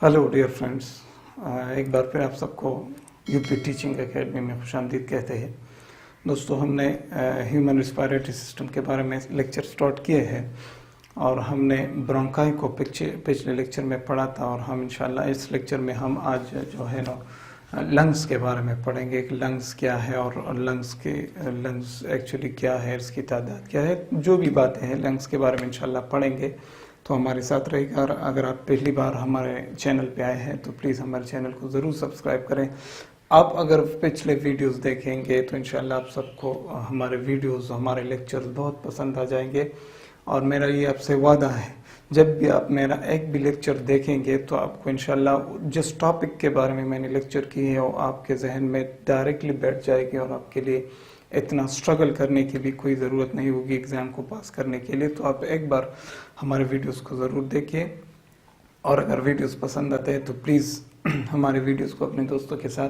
Hello dear friends, एक बार फिर आप सबको यूपी टीचिंग एकेडमी में खुशामदीद कहते हैं। दोस्तों, हमने ह्यूमन रिस्पायरेटरी सिस्टम के बारे में लेक्चर स्टार्ट किए हैं और हमने ब्रोंकाई को पिछले लेक्चर में पढ़ा था और हम इंशाल्लाह इस लेक्चर में हम आज जो है ना लंग्स के बारे में पढ़ेंगे कि लंग्स क्या है और लंग्स एक्चुअली क्या है, इसकी तादाद क्या है, जो भी बातें हैं लंग्स के बारे में इंशाल्लाह पढ़ेंगे। तो हमारे साथ रहेगा। और अगर आप पहली बार हमारे चैनल पे आए हैं तो प्लीज़ हमारे चैनल को ज़रूर सब्सक्राइब करें। आप अगर पिछले वीडियोस देखेंगे तो इंशाल्लाह आप सबको हमारे वीडियोस, हमारे लेक्चर्स बहुत पसंद आ जाएंगे। और मेरा ये आपसे वादा है, जब भी आप मेरा एक भी लेक्चर देखेंगे तो आपको इंशाल्लाह जिस टॉपिक के बारे में मैंने लेक्चर की है वो आपके जहन में डायरेक्टली बैठ जाएगी और आपके लिए इतना स्ट्रगल करने की भी कोई ज़रूरत नहीं होगी एग्ज़ाम को पास करने के लिए। तो आप एक बार हमारे वीडियोस को ज़रूर देखिए और अगर वीडियोस पसंद आते हैं तो प्लीज़ हमारे वीडियोस को अपने दोस्तों के साथ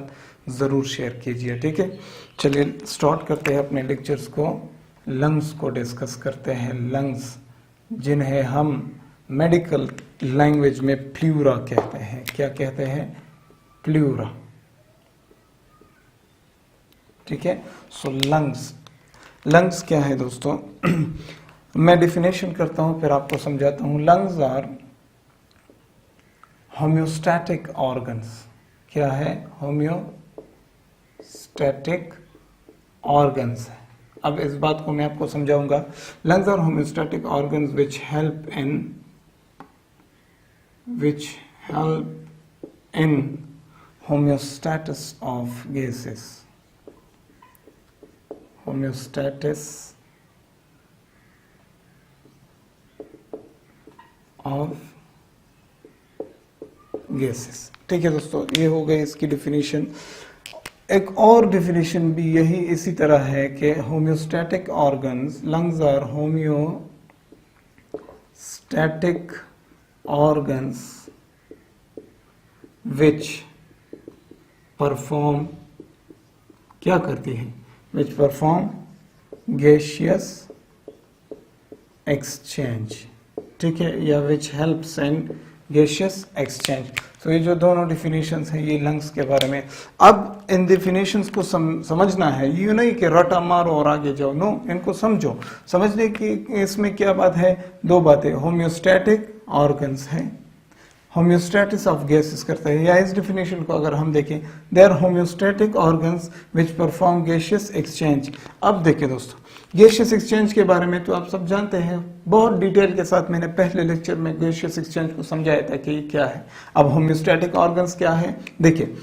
ज़रूर शेयर कीजिए। ठीक है, चलिए स्टार्ट करते हैं अपने लेक्चर्स को। लंग्स को डिस्कस करते हैं। लंग्स जिन्हें हम मेडिकल लैंग्वेज में प्लूरा कहते हैं। क्या कहते हैं? प्लूरा। ठीक है, सो लंग्स क्या है दोस्तों? मैं डिफिनेशन करता हूं फिर आपको समझाता हूं। Lungs are homeostatic organs. क्या है? होम्योस्टैटिक ऑर्गन्स है। अब इस बात को मैं आपको समझाऊंगा। Lungs are homeostatic organs which help in homeostasis of gases. Homeostasis of gases. ठीक है दोस्तों, ये हो गई इसकी डेफिनेशन। एक और डेफिनेशन भी यही इसी तरह है कि homeostatic organs, lungs are homeostatic organs which perform, क्या करती है? which perform gaseous exchange। ठीक है, या which helps in gaseous exchange। तो ये जो दोनों डिफिनेशंस हैं ये लंग्स के बारे में। अब इन डिफिनेशंस को समझना है, ये नहीं कि रटा मारो और आगे जाओ। नो, इनको समझो। समझने की इसमें क्या बात है? दो बातें। होम्योस्टैटिक ऑर्गन्स है, होम्योस्टैटिस ऑफ गैसेस करता है। या इस डिफिनेशन को अगर हम देखें, they are homeostatic organs which perform gaseous exchange. अब देखिए दोस्तों, गैसियस एक्सचेंज के बारे में तो आप सब जानते हैं, बहुत डिटेल के साथ मैंने पहले लेक्चर में गैसियस एक्सचेंज को समझाया था कि क्या है। अब होम्योस्टैटिक ऑर्गन्स क्या है? देखिए,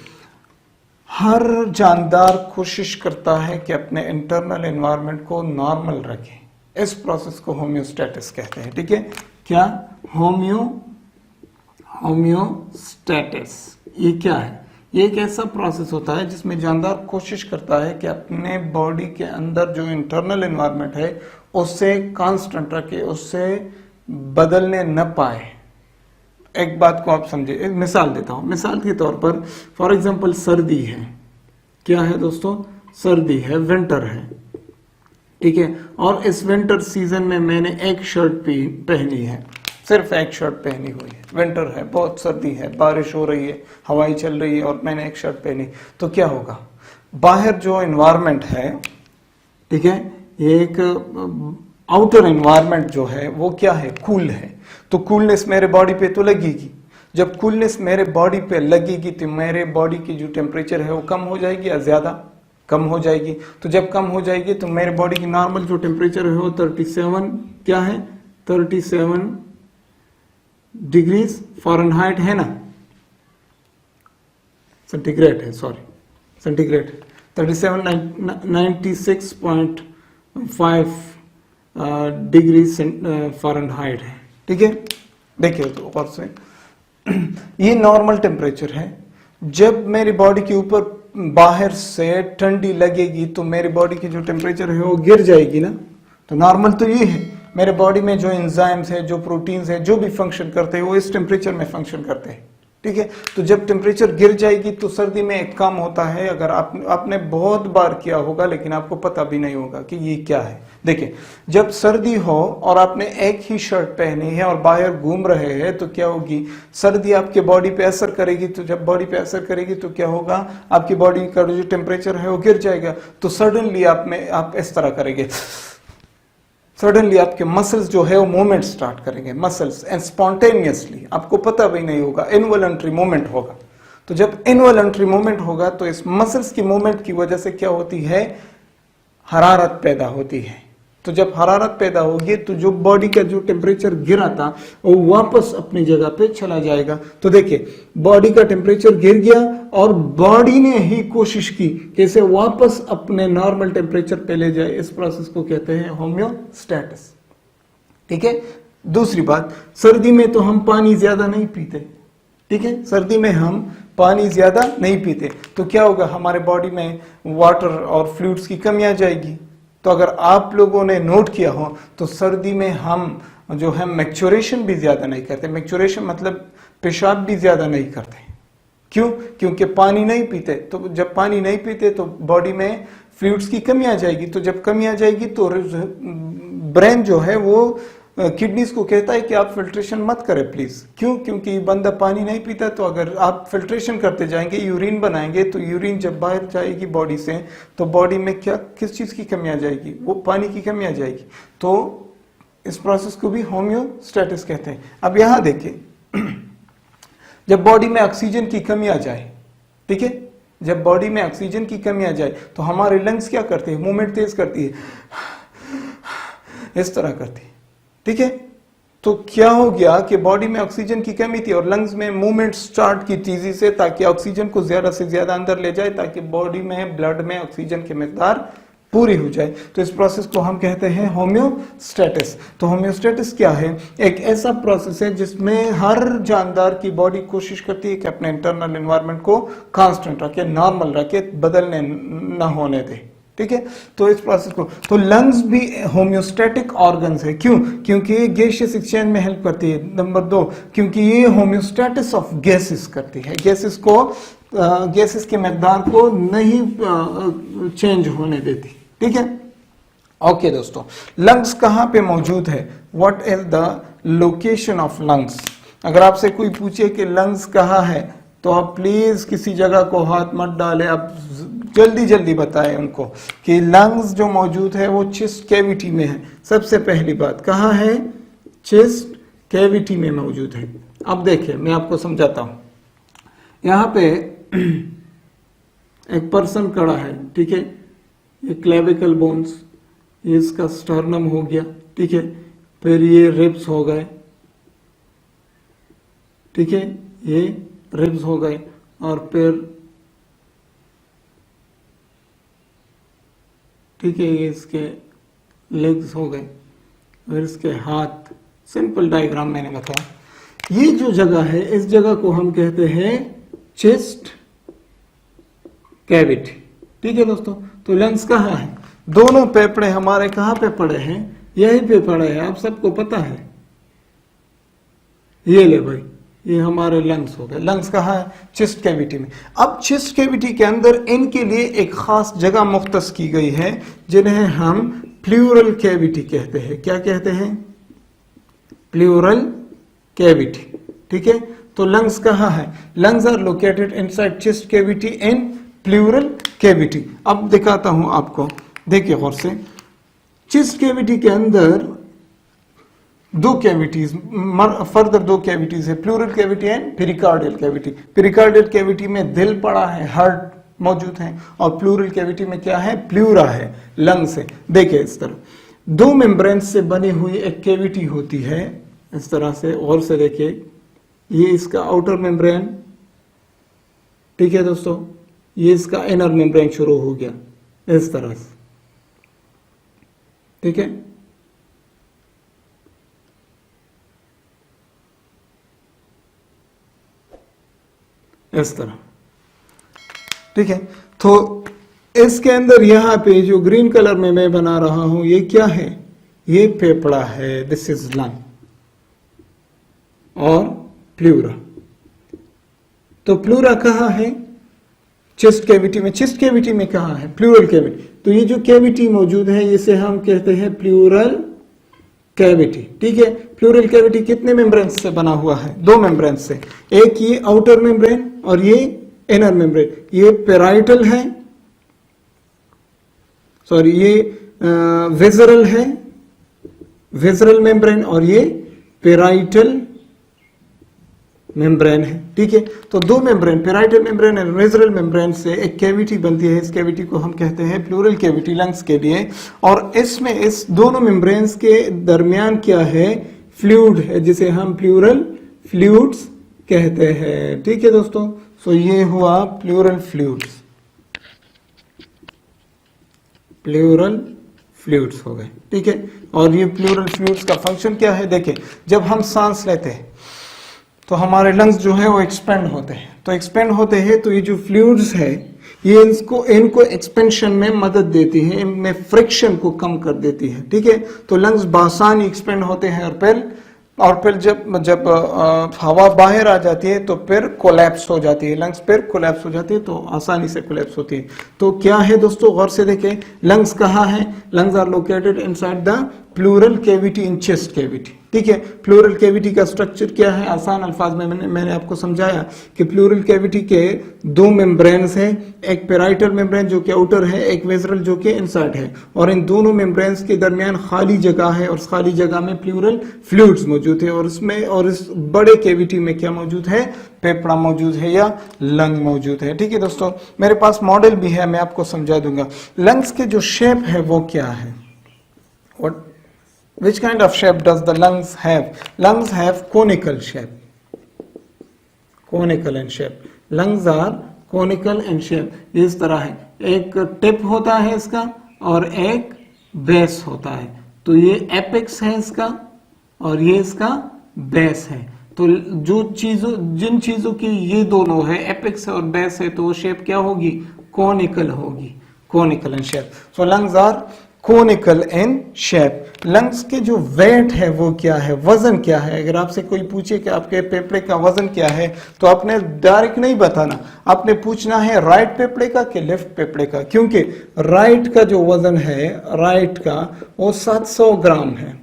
हर जानदार कोशिश करता है कि अपने इंटरनल एनवायरनमेंट को नॉर्मल रखे। इस प्रोसेस को होम्योस्टैटिस कहते हैं। ठीक है, क्या? होम्योस्टैटिस। ये क्या है? ये एक ऐसा प्रोसेस होता है जिसमें जानदार कोशिश करता है कि अपने बॉडी के अंदर जो इंटरनल एनवायरनमेंट है उससे कांस्टेंट रखे, उससे बदलने न पाए। एक बात को आप समझे, एक मिसाल देता हूं। मिसाल के तौर पर फॉर एग्जांपल सर्दी है। क्या है दोस्तों? सर्दी है, विंटर है। ठीक है, और इस विंटर सीजन में मैंने एक शर्ट पहनी है, सिर्फ एक शर्ट पहनी हुई है। विंटर है, बहुत सर्दी है, बारिश हो रही है, हवाएं चल रही है और मैंने एक शर्ट पहनी, तो क्या होगा? बाहर जो एनवायरनमेंट है, ठीक है, एक आउटर एनवायरनमेंट जो है वो क्या है? कूल है। तो कूलनेस मेरे बॉडी पे तो लगेगी। जब कूलनेस मेरे बॉडी पे लगेगी तो मेरे बॉडी की जो टेम्परेचर है वो कम हो जाएगी या ज्यादा? कम हो जाएगी। तो जब कम हो जाएगी तो मेरे बॉडी की नॉर्मल जो टेम्परेचर है वो 37, क्या है? 37 डिग्रीज फ़ारेनहाइट है ना, सेंटीग्रेड है, सॉरी सेंटीग्रेड, 96.5 डिग्री फ़ारेनहाइट है। ठीक है, देखिए तो और से ये नॉर्मल टेम्परेचर है। जब मेरी बॉडी के ऊपर बाहर से ठंडी लगेगी तो मेरी बॉडी की जो टेम्परेचर है वो गिर जाएगी ना। तो नॉर्मल तो ये है, मेरे बॉडी में जो एंजाइम्स है, जो प्रोटीन्स है, जो भी फंक्शन करते हैं वो इस टेम्परेचर में फंक्शन करते हैं। ठीक है। तो जब टेम्परेचर गिर जाएगी तो सर्दी में एक काम होता है, अगर आपने बहुत बार किया होगा लेकिन आपको पता भी नहीं होगा कि ये क्या है। देखिए, जब सर्दी हो और आपने एक ही शर्ट पहनी है और बाहर घूम रहे हैं तो क्या होगी, सर्दी आपके बॉडी पे असर करेगी। तो जब बॉडी पे असर करेगी तो क्या होगा, आपकी बॉडी का जो टेम्परेचर है वो गिर जाएगा। तो सडनली आप इस तरह करेंगे, सडनली आपके मसल्स जो है वो मूवमेंट स्टार्ट करेंगे, मसल्स, एंड स्पॉन्टेनियसली, आपको पता भी नहीं होगा, इनवॉलंटरी मूवमेंट होगा। तो जब इनवॉलंटरी मूवमेंट होगा तो इस मसल्स की मूवमेंट की वजह से क्या होती है, हरारत पैदा होती है। तो जब हरारत पैदा होगी तो जो बॉडी का जो टेम्परेचर गिरा था वो वापस अपनी जगह पे चला जाएगा। तो देखिए, बॉडी का टेम्परेचर गिर गया और बॉडी ने ही कोशिश की कि इसे वापस अपने नॉर्मल टेम्परेचर पे ले जाए। इस प्रोसेस को कहते हैं होम्योस्टैटिस। ठीक है। दूसरी बात, सर्दी में तो हम पानी ज्यादा नहीं पीते, ठीक है, सर्दी में हम पानी ज्यादा नहीं पीते, तो क्या होगा, हमारे बॉडी में वाटर और फ्लूइड्स की कमी आ जाएगी। तो अगर आप लोगों ने नोट किया हो तो सर्दी में हम जो है मैक्चुरेशन भी ज्यादा नहीं करते। मैक्चुरेशन मतलब पेशाब भी ज्यादा नहीं करते। क्यों? क्योंकि पानी नहीं पीते। तो जब पानी नहीं पीते तो बॉडी में फ्लूइड्स की कमी आ जाएगी। तो जब कमी आ जाएगी तो ब्रेन जो है वो किडनीज को कहता है कि आप फिल्ट्रेशन मत करें प्लीज। क्यों? क्योंकि बंदा पानी नहीं पीता। तो अगर आप फिल्ट्रेशन करते जाएंगे, यूरिन बनाएंगे, तो यूरिन जब बाहर जाएगी बॉडी से तो बॉडी में क्या, किस चीज की कमी आ जाएगी, वो पानी की कमी आ जाएगी। तो इस प्रोसेस को भी होम्योस्टैटिस कहते हैं। अब यहां देखिए, जब बॉडी में ऑक्सीजन की कमी आ जाए, ठीक है, जब बॉडी में ऑक्सीजन की कमी आ जाए तो हमारे लंग्स क्या करते हैं, मूवमेंट तेज करती है, इस तरह करती है, ठीक है। तो क्या हो गया कि बॉडी में ऑक्सीजन की कमी थी और लंग्स में मूवमेंट स्टार्ट की तेजी से, ताकि ऑक्सीजन को ज्यादा से ज्यादा अंदर ले जाए, ताकि बॉडी में, ब्लड में ऑक्सीजन की मिकदार पूरी हो जाए। तो इस प्रोसेस को हम कहते हैं होम्योस्टैटिस। तो होम्योस्टैटिस क्या है, एक ऐसा प्रोसेस है जिसमें हर जानदार की बॉडी कोशिश करती है कि अपने इंटरनल एनवायरनमेंट को कांस्टेंट रखे, नॉर्मल रखे, बदलने न होने दे, ठीक है। तो इस प्रोसेस को, तो लंग्स भी होम्योस्टैटिक ऑर्गन्स है। क्यों? क्योंकि ये गैसियस एक्सचेंज में हेल्प करती है। नंबर 2, क्योंकि ये होम्योस्टैटिस ऑफ गैसेस करती है, गैसेस को, गैसेस की मकदार को नहीं चेंज होने देती, ठीक है। ओके दोस्तों, लंग्स कहां पे मौजूद है, what is the location of lungs. अगर आपसे कोई पूछे कि लंग्स कहाँ है तो आप प्लीज किसी जगह को हाथ मत डालें, आप जल्दी जल्दी बताएं उनको कि लंग्स जो मौजूद है वो चेस्ट कैविटी में है। सबसे पहली बात, कहाँ है, चेस्ट कैविटी में मौजूद है। अब देखिए, मैं आपको समझाता हूं। यहाँ पे एक पर्सन खड़ा है, ठीक है, ये क्लेविकल बोन्स, ये इसका स्टर्नम हो गया, ठीक है, फिर ये रिब्स हो गए, ठीक है, ये रिब्स हो गए, और फिर ठीक है, ये इसके लेग्स हो गए, फिर इसके हाथ। सिंपल डायग्राम मैंने बताया। ये जो जगह है, इस जगह को हम कहते हैं चेस्ट कैविटी, ठीक है दोस्तों। तो लंग्स कहाँ है, दोनों फेफड़े हमारे कहाँ पे पड़े हैं, यहीं पे पड़े हैं, आप सबको पता है। ये ले भाई, ये हमारे लंग्स हो गए। लंग्स कहाँ है, चेस्ट कैविटी में। अब चेस्ट कैविटी के अंदर इनके लिए एक खास जगह मुख्तस की गई है, जिन्हें हम प्लूरल कैविटी कहते हैं। क्या कहते हैं, प्लूरल कैविटी, ठीक है। तो लंग्स कहाँ है, lungs are located inside chest cavity in pleural cavity. अब दिखाता हूं आपको, देखिए गौर से। चेस्ट कैविटी के अंदर दो कैविटीज, फर्दर दो कैविटीज है, pleural cavity and pericardial cavity. Pericardial cavity में दिल पड़ा है, हार्ट मौजूद है, और प्लूरल कैविटी में क्या है, प्लूरा है, लंग्स है। देखिए इस तरह दो मेम्ब्रेन से बनी हुई एक कैविटी होती है, इस तरह से। और से देखिए, ये इसका आउटर मेम्ब्रेन, ठीक है दोस्तों, ये इसका इनर मेम्ब्रेन शुरू हो गया इस तरह से, ठीक है। इस तरह, ठीक है। तो इसके अंदर यहां पे जो ग्रीन कलर में मैं बना रहा हूं, ये क्या है, ये फेफड़ा है, दिस इज लंग और प्लूरा, तो प्लूरा कहाँ है? चेस्ट कैविटी में। चेस्ट कैविटी में कहाँ है? Pleural cavity. तो ये जो कैविटी मौजूद है इसे हम कहते हैं प्लूरल कैविटी। ठीक है, प्लूरल कैविटी कितने मेम्ब्रेन से बना हुआ है? 2 मेम्ब्रेन से। एक ये आउटर मेम्ब्रेन और ये इनर मेम्ब्रेन। ये पेराइटल है, सॉरी ये विसरल है, विसरल मेम्ब्रेन, और ये पेराइटल मेम्ब्रेन है। ठीक है, तो 2 मेम्ब्रेन, पेराइटल मेम्ब्रेन और विसरल मेम्ब्रेन से एक कैविटी बनती है। इस कैविटी को हम कहते हैं प्लूरल कैविटी लंग्स के लिए। और इसमें इस दोनों मेम्ब्रेन्स के दरमियान क्या है? फ्लूइड है, जिसे हम प्लूरल फ्लूइड्स कहते हैं। ठीक है दोस्तों, सो ये हुआ प्लूरल फ्लूइड्स, प्लूरल फ्लूइड्स हो गए। ठीक है, और ये प्लूरल फ्लूइड्स का फंक्शन क्या है? देखिए, जब हम सांस लेते हैं तो हमारे लंग्स जो है वो एक्सपेंड होते हैं। तो एक्सपेंड होते हैं तो ये जो फ्लूइड्स है ये इनको एक्सपेंशन में मदद देती है, इनमें फ्रिक्शन को कम कर देती है। ठीक है, तो लंग्स बासानी एक्सपेंड होते हैं और फिर जब हवा बाहर आ जाती है तो फिर कोलैप्स हो जाती है, लंग्स फिर कोलैप्स हो जाती है, तो आसानी से कोलैप्स होती है। तो क्या है दोस्तों, गौर से देखें, लंग्स कहाँ है? Lungs are located inside the pleural cavity in chest cavity. ठीक है, प्लूरल कैविटी का स्ट्रक्चर क्या है? आसान अल्फाज में मैंने आपको समझाया कि प्लूरल कैविटी के 2 मेम्ब्रेन्स हैं, एक पेराइटल मेम्ब्रेन जो कि आउटर है, एक विसरल जो कि इनसाइड है, और इन दोनों मेम्ब्रेन्स के दरमियान खाली जगह है, और उस खाली जगह में प्लूरल फ्लूइड्स मौजूद है। और इस बड़े कैविटी में क्या मौजूद है? फेफड़ा मौजूद है या लंग मौजूद है। ठीक है दोस्तों, मेरे पास मॉडल भी है, मैं आपको समझा दूंगा। लंग्स के जो शेप है वो क्या है? Which kind of shape does the lungs have? Lungs have conical shape. Conical in shape. Lungs are conical in shape. इस तरह है, एक टिप होता है इसका और एक बेस होता है। तो ये एपेक्स है इसका और ये इसका बेस है। तो जिन चीजों की ये दोनों है, एपेक्स और बेस है, तो वो शेप क्या होगी? कॉनिकल होगी, conical in shape. So lungs are conical in shape. Lungs के जो वेट है वो क्या है? वजन क्या है? अगर आपसे कोई पूछे कि आपके फेफड़े का वजन क्या है, तो आपने डायरेक्ट नहीं बताना, आपने पूछना है राइट फेफड़े का कि लेफ्ट फेफड़े का, क्योंकि राइट का जो वजन है, राइट का वो 700 ग्राम है,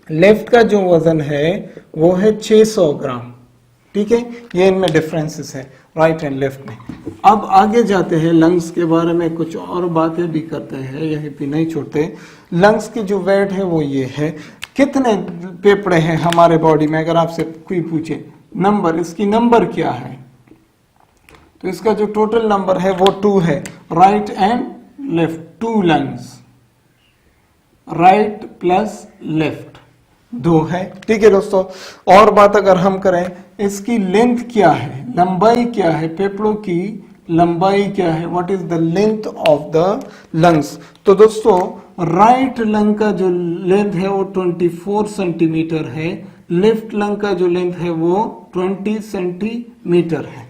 लेफ्ट का जो वजन है वो है 600 ग्राम। ठीक है, ये इनमें डिफरेंसेस है राइट एंड लेफ्ट में। अब आगे जाते हैं, लंग्स के बारे में कुछ और बातें भी करते हैं, यहीं पे नहीं छोड़ते। लंग्स की जो वेट है वो ये है। कितने फेफड़े हैं हमारे बॉडी में? अगर आपसे कोई पूछे नंबर, इसकी नंबर क्या है, तो इसका जो टोटल नंबर है वो 2 है। Right and left, 2 lungs, right plus left 2 है। ठीक है दोस्तों, और बात अगर हम करें, इसकी लेंथ क्या है, लंबाई क्या है, फेफड़ों की लंबाई क्या है? What is the length of the lungs? तो दोस्तों, राइट लंग का जो लेंथ है वो 24 सेंटीमीटर है, लेफ्ट लंग का जो लेंथ है वो 20 सेंटीमीटर है।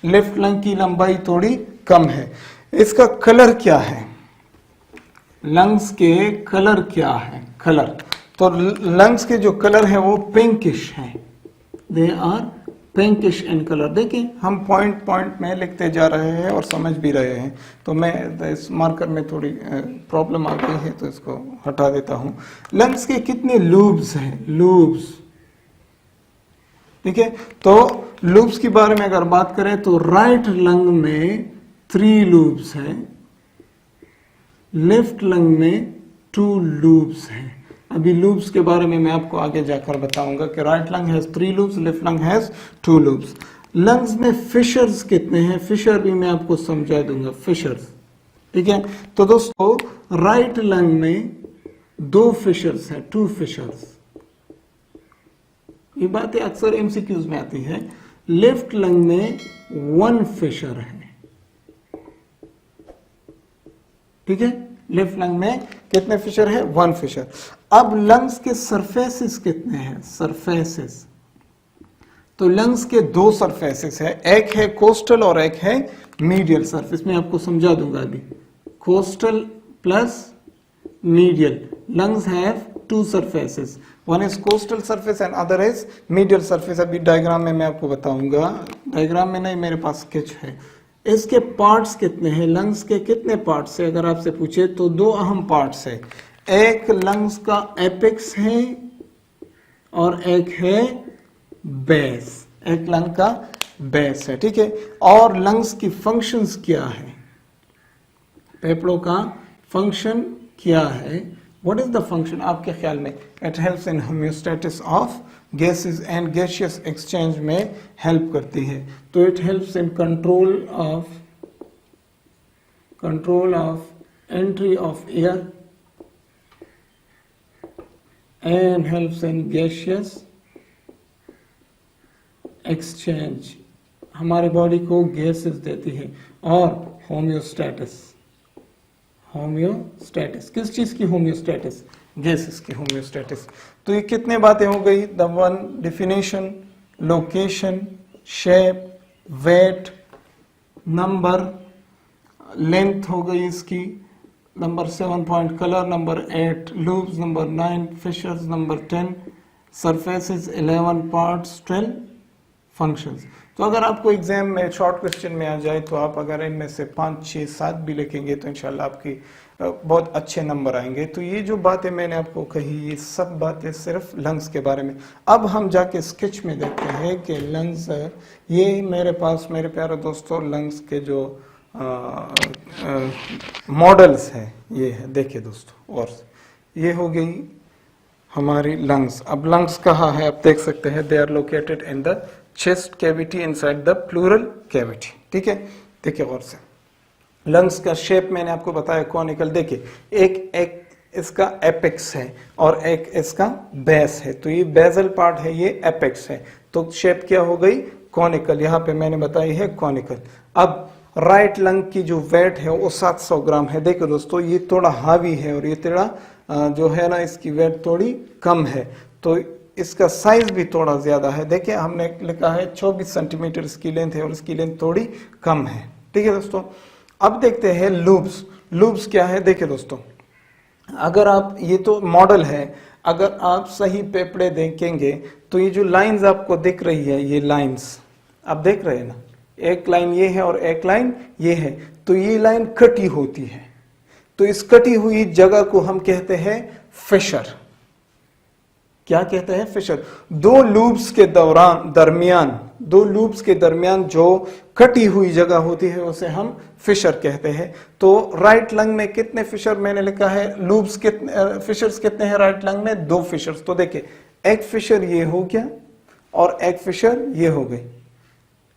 लेफ्ट लंग की लंबाई थोड़ी कम है। इसका कलर क्या है? लंग्स के कलर क्या है? कलर, तो लंग्स के जो कलर है वो पिंकिश है, they are pinkish in colour. देखिए, हम पॉइंट में लिखते जा रहे हैं और समझ भी रहे हैं, तो मैं इस मार्कर में थोड़ी प्रॉब्लम आ गई है तो इसको हटा देता हूं। लंग्स के कितने लूब्स हैं? लूब्स, ठीक है, तो लूब्स के बारे में अगर बात करें तो राइट लंग में 3 लूब्स हैं, लेफ्ट लंग में 2 लूब्स हैं। अभी लूब्स के बारे में मैं आपको आगे जाकर बताऊंगा कि right lung has 3 lubes, left lung has 2 lubes. Lungs में फिशर्स कितने हैं? फिशर भी मैं आपको समझा दूंगा, फिशर्स। ठीक है, तो दोस्तों, राइट लंग में 2 फिशर्स हैं, 2 फिशर्स। ये बातें अक्सर एमसीक्यूज में आती है। लेफ्ट लंग में 1 फिशर है। ठीक है, लेफ्ट लंग में कितने फिशर है? 1 फिशर। अब लंग्स के सरफेसेस कितने हैं? सरफेसेस, तो लंग्स के 2 सरफेसेस है, एक है कोस्टल और एक है मीडियल सरफेस। मैं आपको समझा दूंगा अभी। Coastal plus medial, lungs have 2 surfaces. One is coastal surface and other is medial surface. अभी डायग्राम में मैं आपको बताऊंगा, डायग्राम में नहीं, मेरे पास स्केच है। इसके पार्ट्स कितने हैं, लंग्स के कितने पार्ट्स है अगर आपसे पूछे तो दो अहम पार्ट्स है। एक लंग्स का एपेक्स है और एक है बेस, एक लंग का बेस है, ठीक है। और लंग्स की फंक्शंस क्या है, फेफड़ों का फंक्शन क्या है, व्हाट इज द फंक्शन आपके ख्याल में? It helps in homeostasis of gases and gaseous exchange में हेल्प करती है। तो it helps in control of entry of air and helps in gaseous exchange, हमारे बॉडी को गैसेस देती है। और होम्योस्टेसिस किस चीज की होम्योस्टेसिस? गैसेस की होम्योस्टेसिस। तो ये कितने बातें हो गई? The one definition, location, shape, weight, number, length हो गई इसकी, number 7 point colour, number 8 loops, number 9 fissures, number 10 surfaces, 11 parts, 12 functions. तो अगर आपको एग्जाम में शॉर्ट क्वेश्चन में आ जाए तो आप अगर इनमें से 5, 6, 7 भी लिखेंगे तो इंशाल्लाह आपकी बहुत अच्छे नंबर आएंगे। तो ये जो बातें मैंने आपको कही, ये सब बातें सिर्फ लंग्स के बारे में। अब हम जाके स्केच में देखते हैं कि लंग्स, ये मेरे पास मेरे प्यारे दोस्तों लंग्स के जो मॉडल्स हैं ये है, देखिए दोस्तों। और ये हो गई हमारी लंग्स। अब लंग्स कहाँ है आप देख सकते हैं, they are located in the chest cavity inside the pleural cavity, ठीक है। देखिए गौर से, लंग्स का शेप मैंने आपको बताया कॉनिकल। देखिए एक इसका एपेक्स है और एक इसका बेस है, तो ये बेजल पार्ट है, ये एपेक्स है, तो शेप क्या हो गई? कॉनिकल। यहाँ पे मैंने बताई है कॉनिकल। अब राइट लंग की जो वेट है वो 700 ग्राम है। देखो दोस्तों, ये थोड़ा हावी है और ये थोड़ा जो है ना, इसकी वेट थोड़ी कम है, तो इसका साइज भी थोड़ा ज्यादा है। देखिए हमने लिखा है 24 सेंटीमीटर इसकी लेंथ है और इसकी लेंथ थोड़ी कम है, ठीक है दोस्तों। अब देखते हैं लूप्स। लूप्स क्या है? देखिए दोस्तों, अगर आप, ये तो मॉडल है, अगर आप सही पेपड़े देखेंगे तो ये जो लाइंस आपको दिख रही है, ये लाइंस आप देख रहे हैं ना, एक लाइन ये है और एक लाइन ये है, तो ये लाइन कटी होती है, तो इस कटी हुई जगह को हम कहते हैं फिशर। क्या कहते हैं? फिशर। दो लूप्स के दरमियान जो कटी हुई जगह होती है उसे हम फिशर कहते हैं। तो राइट लंग में कितने फिशर मैंने लिखा है, लूप्स कितने, फिशर्स कितने हैं राइट लंग में? 2 फिशर्स। तो देखिए, एक फिशर ये हो गया और एक फिशर ये हो गई,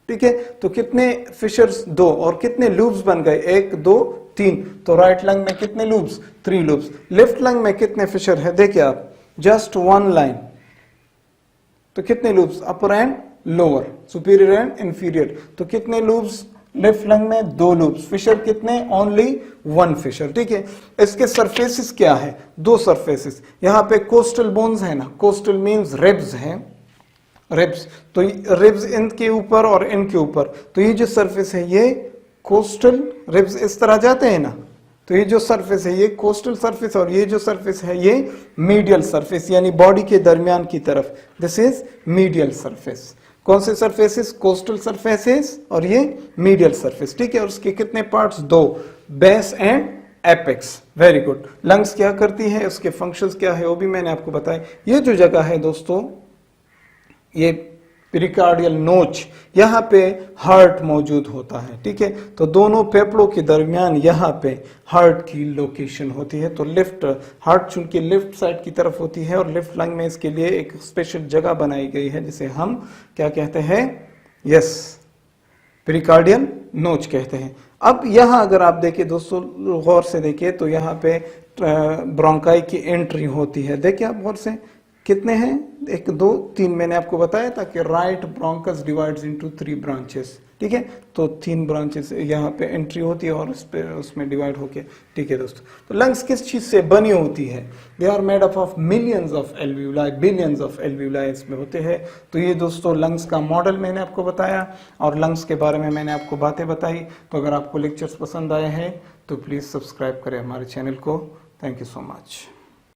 ठीक है। तो कितने फिशर्स? 2। और कितने लूप्स बन गए? 1, 2, 3। तो राइट लंग में कितने लूप्स? 3 लूप्स। लेफ्ट लंग में कितने फिशर है? देखिए आप, जस्ट 1 लाइन, तो कितने loops? Upper and lower, superior and inferior. तो कितने लूप्स लेफ्ट लंग में? 2 लूप्स। फिशर कितने? ओनली 1 फिशर, ठीक है। इसके सरफेसेस क्या है? 2 सरफेसेस। यहाँ पे कोस्टल बोन्स है ना, कोस्टल मीन्स रिब्स हैं, रिब्स। तो रिब्स इनके ऊपर और इनके ऊपर, तो ये जो सरफेस है ये कोस्टल रिब्स इस तरह जाते हैं ना, तो ये जो सरफेस है ये कोस्टल सरफेस और ये जो सरफेस है ये मीडियल सरफेस, यानी बॉडी के दरमियान की तरफ, दिस इज मीडियल सरफेस। कौन से सरफेसेस? कोस्टल सरफेसेस और ये मीडियल सरफेस, ठीक है। और उसके कितने parts? 2, base and apex. Very good. Lungs क्या करती है, उसके फंक्शंस क्या है वो भी मैंने आपको बताया। ये जो जगह है दोस्तों, ये पेरिकार्डियल नोच, यहाँ पे हार्ट मौजूद होता है, ठीक है। तो दोनों फेफड़ों के दरमियान यहाँ पे हार्ट की लोकेशन होती है। तो लेफ्ट हार्ट चूंकि लेफ्ट साइड की तरफ होती है और लेफ्ट लंग में इसके लिए एक स्पेशल जगह बनाई गई है जिसे हम क्या कहते हैं? यस, पेरिकार्डियल नोच कहते हैं। अब यहाँ अगर आप देखिए दोस्तों, गौर से देखिए, तो यहाँ पे ब्रोंकाई की एंट्री होती है। देखिए आप गौर से, कितने हैं? 1, 2, 3 मैंने आपको बताया था कि right bronchus divides into 3 branches, ठीक है। तो 3 ब्रांचेस यहाँ पे एंट्री होती है और उसमें डिवाइड होके, ठीक है दोस्तों। तो लंग्स किस चीज से बनी होती है? They are made up of millions of alveoli, billions of alveoli इसमें होते हैं। तो ये दोस्तों लंग्स का मॉडल मैंने आपको बताया और लंग्स के बारे में मैंने आपको बातें बताई। तो अगर आपको लेक्चर्स पसंद आए हैं तो प्लीज सब्सक्राइब करें हमारे चैनल को। Thank you so much.